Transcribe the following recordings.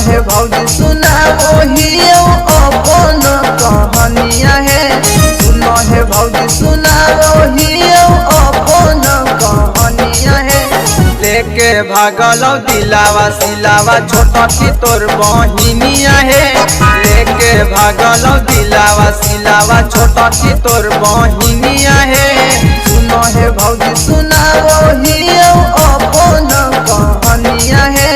है भौजी सुना वही अपन कहानियाँ है। सुनो है भौजी सुना वही अपन कहानियाँ है। लेके भागल दिलावा सिलावा छोटा की तोर बहिनिया है। लेके भागल दिलावा सिलावा छोटा की तोर बहिनिया है। सुनो है भौजी सुना वही अपन कहानियाँ है।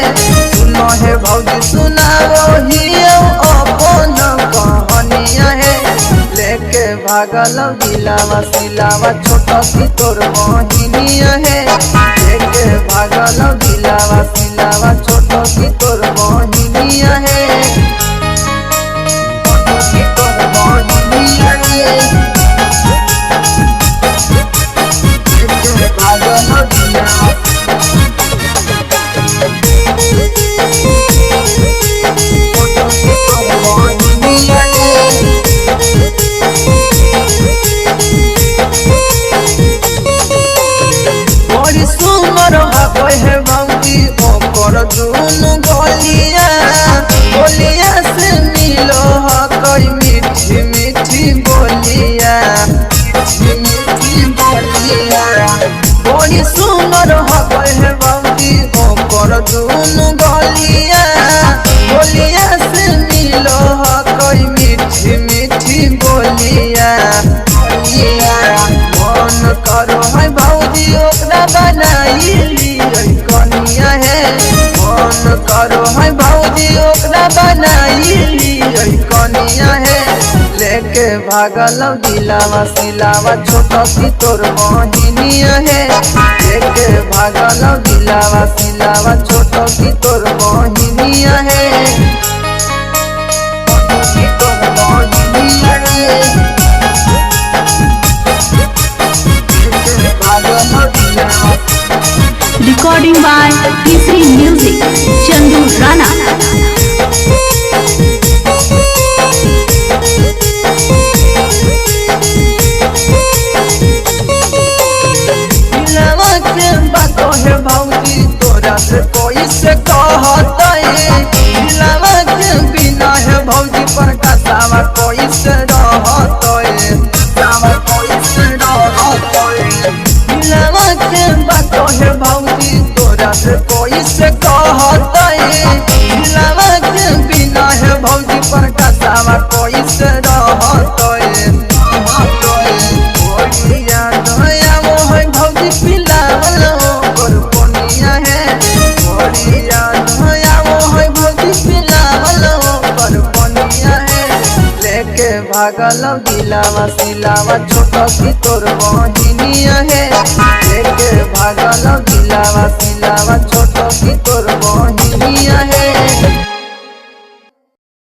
सुनो है भौजी सुना वही अपन कहानियाँ है। लेके भागल दिलावा सिलावा छोटा की तोर बहिनिया है। लेके भागल दिलावा सिलावा छोटा की तोर बहिनिया है। लेके भागल दिलावा है भौजी ओकर दुनु गलिया। बोलिया से मिलो कई मीठी मीठी बोलिया। मीठी बोलिया बड़ी सुंदर है भौजी ओकर दुनु गलिया। बोलिया से मिलो कई मीठी मीठी बोलिया। मन करो है भौजी ओकरा बनाई कनिया है। मन करो है भौजी ओकरा बनाई कनिया है। लेके भागल दिलावा सिलावा छोटा की तोर बहिनिया है। लेके भागल दिलावा सिलावा छोटा की तोर बहिनिया है। तोर बहिनिया है। लेके भागल दिलावा Recording by T3 Music, Chandu Rana. दिलवा के बात है भौजी तोरा से कोई से कहता है। दिलवा के बिना है भौजी पर कसावा कोई से रहता है। कोई से रहता है। दिलवा के बात है भौजी तोरा से कोई से कहता है। दिलवा के बिना है भौजी पर कसावा कोई से रहता है। भौजी पिलावल ओकर कोनिया है। भौजी पिलावल ओकर कोनिया है। लेके भागल दिलावा सिलावा छोटा की तोर